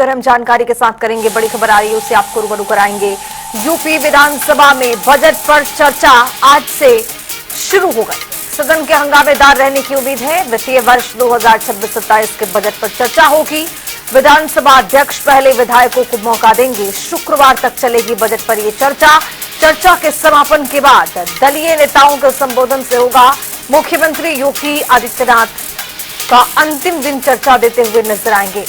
और हम जानकारी के साथ करेंगे। बड़ी खबर आ रही है, उससे आपको रूबरू कराएंगे। यूपी विधानसभा में बजट पर चर्चा आज से शुरू हो गई। सदन के हंगामेदार रहने की उम्मीद है। वित्तीय वर्ष 2026-27 के बजट पर चर्चा होगी। विधानसभा अध्यक्ष पहले विधायकों को मौका देंगे। शुक्रवार तक चलेगी बजट पर यह चर्चा। चर्चा के समापन के बाद दलीय नेताओं के संबोधन से होगा। मुख्यमंत्री योगी आदित्यनाथ का अंतिम दिन चर्चा देते हुए नजर आएंगे।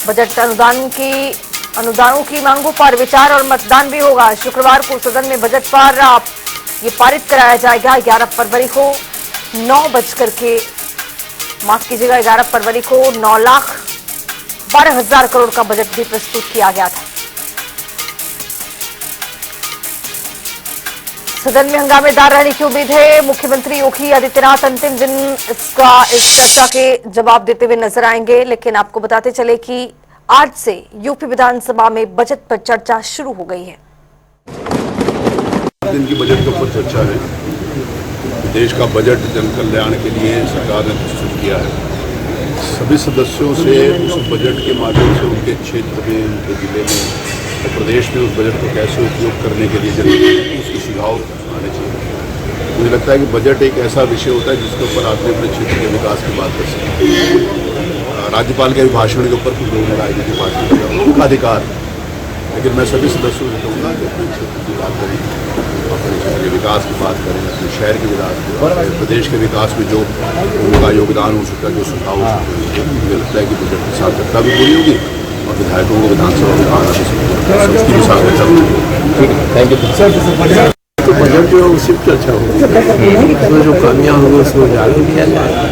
बजट अनुदानों की मांगों पर विचार और मतदान भी होगा। शुक्रवार को सदन में बजट पर ये पारित कराया जाएगा। 11 फरवरी को 11 फरवरी को 9,12,000 करोड़ का बजट भी प्रस्तुत किया गया था। सदन में हंगामेदार रहने की उम्मीद है। मुख्यमंत्री योगी आदित्यनाथ अंतिम दिन इस चर्चा के जवाब देते हुए नजर आएंगे। लेकिन आपको बताते चले कि आज से यूपी विधानसभा में बजट पर चर्चा शुरू हो गई है। दिन की बजट के ऊपर चर्चा है। देश का बजट जन कल्याण के लिए सरकार ने प्रस्तुत किया है। सभी सदस्यों से उस बजट के माध्यम से उनके क्षेत्र में, उनके जिले में और प्रदेश में उस बजट को कैसे उपयोग करने के लिए उसके सुझाव आने चाहिए। मुझे लगता है कि बजट एक ऐसा विषय होता है जिसके ऊपर आदमी अपने क्षेत्र के विकास की बात कर सकते हैं। राज्यपाल के अभिभाषण के ऊपर कुछ लोगों ने राजनीतिक पार्टी का अधिकार, लेकिन मैं सभी सदस्यों से कहूँगा कि अपने क्षेत्र की बात करें, अपने क्षेत्र के विकास की बात करें, अपने शहर के विकास की बात करें, प्रदेश के विकास में जो उनका योगदान हो सकता है, जो सुझाव हो सकते हैं। मुझे लगता है कि बजट की सार्थकता भी पूरी होगी और विधायकों को विधानसभा में आना भी उसकी भी सार्थकता होगी। Thank you sir. तो बजट जो सिर्फ चर्चा होगी, उसमें जो कामयाब होगी उसको उजागर किया जाएगा।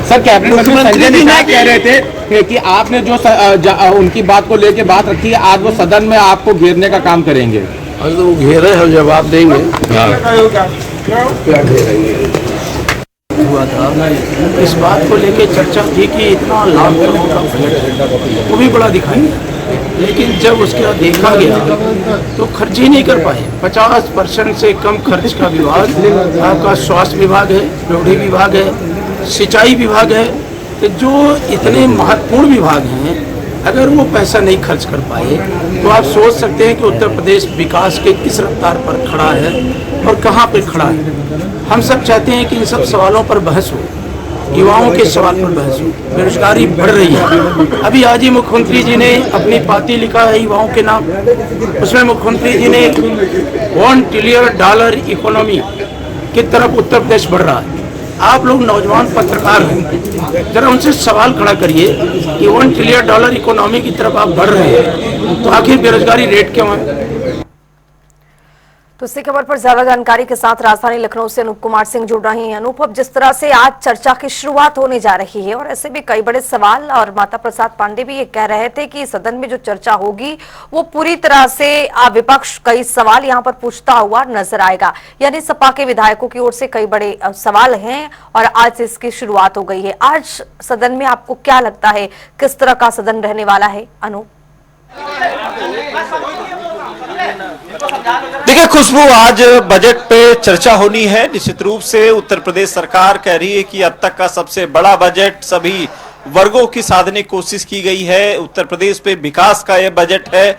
सर, कैबिनेट मंत्री संजय निषाद कह रहे थे कि आपने जो उनकी बात को लेके बात रखी है, आज वो सदन में आपको घेरने का काम करेंगे। अगर तो वो घेरे हम जवाब देंगे। क्या घेरेंगे? हुआ था इस बात को लेके चर्चा थी कि इतना लाभ का बजट वो भी बड़ा दिखाई, लेकिन जब उसका देखा गया तो खर्च ही नहीं कर पाए। 50% से कम खर्च का विभाग आपका स्वास्थ्य विभाग है, प्रौद्योगिकी विभाग है, सिंचाई विभाग है। तो जो इतने महत्वपूर्ण विभाग हैं, अगर वो पैसा नहीं खर्च कर पाए तो आप सोच सकते हैं कि उत्तर प्रदेश विकास के किस रफ्तार पर खड़ा है और कहाँ पर खड़ा है। हम सब चाहते हैं कि इन सब सवालों पर बहस हो, युवाओं के सवाल पर बहस हो। बेरोजगारी बढ़ रही है। अभी आज ही मुख्यमंत्री जी ने अपनी पार्टी लिखा है युवाओं के नाम, उसमें मुख्यमंत्री जी ने $1 ट्रिलियन इकोनॉमी की तरफ उत्तर प्रदेश बढ़ रहा है। आप लोग नौजवान पत्रकार हैं, जरा उनसे सवाल खड़ा करिए कि $1 ट्रिलियन इकोनॉमी की तरफ आप बढ़ रहे हैं, तो आखिर बेरोजगारी रेट क्यों है? तो इसी खबर पर ज्यादा जानकारी के साथ राजधानी लखनऊ से अनूप कुमार सिंह जुड़ रहे हैं। अनूप, जिस तरह से आज चर्चा की शुरुआत होने जा रही है और ऐसे भी कई बड़े सवाल, और माता प्रसाद पांडे भी ये कह रहे थे कि सदन में जो चर्चा होगी वो पूरी तरह से विपक्ष कई सवाल यहाँ पर पूछता हुआ नजर आएगा। यानी सपा के विधायकों की ओर से कई बड़े सवाल हैं और आज से इसकी शुरुआत हो गई है। आज सदन में आपको क्या लगता है किस तरह का सदन रहने वाला है अनूप? देखिए खुशबू, आज बजट पे चर्चा होनी है। निश्चित रूप से उत्तर प्रदेश सरकार कह रही है कि अब तक का सबसे बड़ा बजट, सभी वर्गों की साधने की कोशिश की गई है। उत्तर प्रदेश पे विकास का यह बजट है।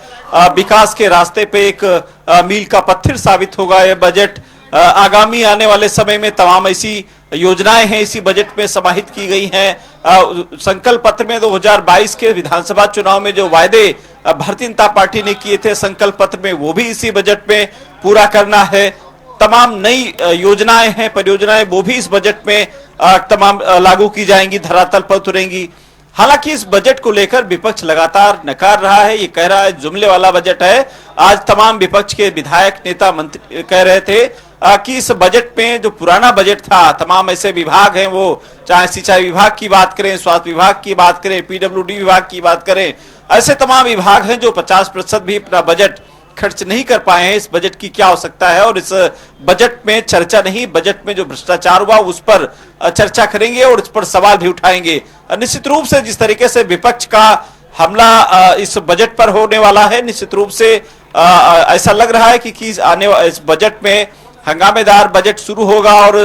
विकास के रास्ते पे एक मील का पत्थर साबित होगा यह बजट। आगामी आने वाले समय में तमाम ऐसी योजनाएं हैं इसी बजट में समाहित की गई हैं। संकल्प पत्र में 2022 के विधानसभा चुनाव में जो वायदे भारतीय जनता पार्टी ने किए थे संकल्प पत्र में, वो भी इसी बजट में पूरा करना है। तमाम नई योजनाएं हैं, परियोजनाएं, वो भी इस बजट में तमाम लागू की जाएंगी, धरातल पर उतरेंगी। हालांकि इस बजट को लेकर विपक्ष लगातार नकार रहा है। ये कह रहा है जुमले वाला बजट है। आज तमाम विपक्ष के विधायक, नेता, मंत्री कह रहे थे कि इस बजट में जो पुराना बजट था, तमाम ऐसे विभाग हैं, वो चाहे सिंचाई विभाग की बात करें, स्वास्थ्य विभाग की बात करें, पीडब्ल्यूडी विभाग की बात करें, ऐसे तमाम विभाग हैं जो 50% भी अपना बजट खर्च नहीं कर पाए हैं। इस बजट की क्या हो सकता है, और इस बजट में चर्चा नहीं, बजट में जो भ्रष्टाचार हुआ उस पर चर्चा करेंगे और उस पर सवाल भी उठाएंगे। निश्चित रूप से जिस तरीके से विपक्ष का हमला इस बजट पर होने वाला है, निश्चित रूप से ऐसा लग रहा है कि आने इस बजट में हंगामेदार बजट शुरू होगा और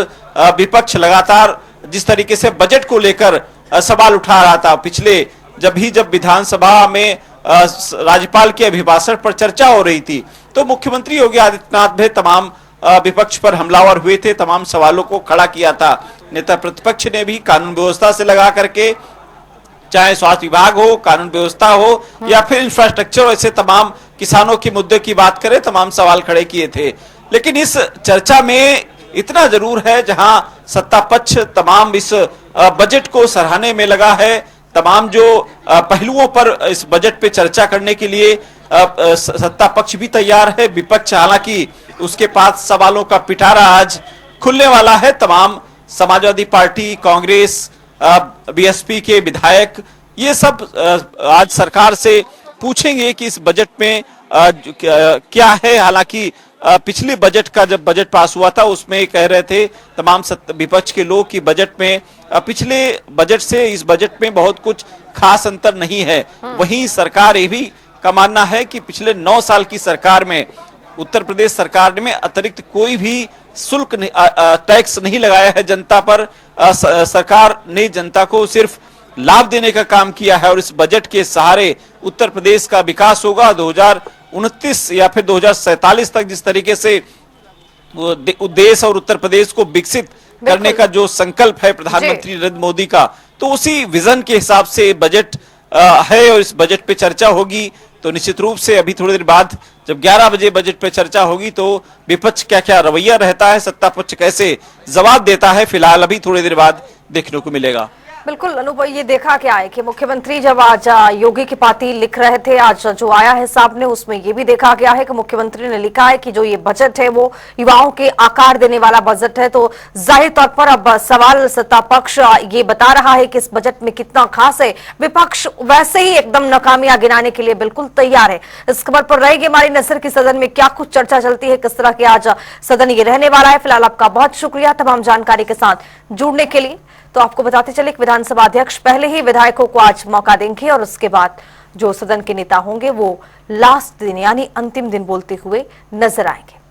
विपक्ष लगातार जिस तरीके से बजट को लेकर सवाल उठा रहा था, पिछले जब विधानसभा में राज्यपाल के अभिभाषण पर चर्चा हो रही थी, तो मुख्यमंत्री योगी आदित्यनाथ भी तमाम विपक्ष पर हमलावर हुए थे, तमाम सवालों को खड़ा किया था। नेता प्रतिपक्ष ने भी कानून व्यवस्था से लगा करके, चाहे स्वास्थ्य विभाग हो, कानून व्यवस्था हो या फिर इंफ्रास्ट्रक्चर, ऐसे तमाम किसानों के मुद्दे की बात करें, तमाम सवाल खड़े किए थे। लेकिन इस चर्चा में इतना जरूर है, जहां सत्ता पक्ष तमाम इस बजट को सराहने में लगा है, तमाम जो पहलुओं पर इस बजट पे चर्चा करने के लिए सत्ता पक्ष भी तैयार है। विपक्ष हालांकि उसके पास सवालों का पिटारा आज खुलने वाला है। तमाम समाजवादी पार्टी, कांग्रेस, बीएसपी के विधायक, ये सब आज सरकार से पूछेंगे कि इस बजट में क्या है। हालांकि पिछले बजट का जब बजट पास हुआ था उसमें कह रहे थे तमाम विपक्ष के लोग कि बजट में पिछले बजट से इस बजट में बहुत कुछ खास अंतर नहीं है। वहीं सरकार ये भी का मानना है कि पिछले 9 साल की सरकार में उत्तर प्रदेश सरकार में अतिरिक्त कोई भी शुल्क टैक्स नहीं लगाया है जनता पर। सरकार ने जनता को सिर्फ लाभ देने का काम किया है और इस बजट के सहारे उत्तर प्रदेश का विकास होगा। 2029 या फिर 2047 तक जिस तरीके से देश और उत्तर प्रदेश को विकसित करने का जो संकल्प है प्रधानमंत्री नरेंद्र मोदी का, तो उसी विजन के हिसाब से बजट है और इस बजट पे चर्चा होगी। तो निश्चित रूप से अभी थोड़ी देर बाद जब 11 बजे बजट पे चर्चा होगी तो विपक्ष क्या क्या रवैया रहता है, सत्ता पक्ष कैसे जवाब देता है, फिलहाल अभी थोड़ी देर बाद देखने को मिलेगा। बिल्कुल अनुभव, ये देखा क्या है कि मुख्यमंत्री जब आज योगी की पाती लिख रहे थे, आज जो आया है सामने, उसमें ये भी देखा गया है कि मुख्यमंत्री ने लिखा है कि जो ये बजट है वो युवाओं के आकार देने वाला बजट है। तो जाहिर तौर पर अब सवाल सत्ता पक्ष ये बता रहा है कि इस बजट में कितना खास है। विपक्ष वैसे ही एकदम नाकामियां गिनाने के लिए बिल्कुल तैयार है। इस खबर पर रहेगी हमारी नजर की सदन में क्या कुछ चर्चा चलती है, किस तरह के आज सदन ये रहने वाला है। फिलहाल आपका बहुत शुक्रिया तमाम जानकारी के साथ जुड़ने के लिए। तो आपको बताते चले कि विधानसभा अध्यक्ष पहले ही विधायकों को आज मौका देंगे और उसके बाद जो सदन के नेता होंगे वो लास्ट दिन यानी अंतिम दिन बोलते हुए नजर आएंगे।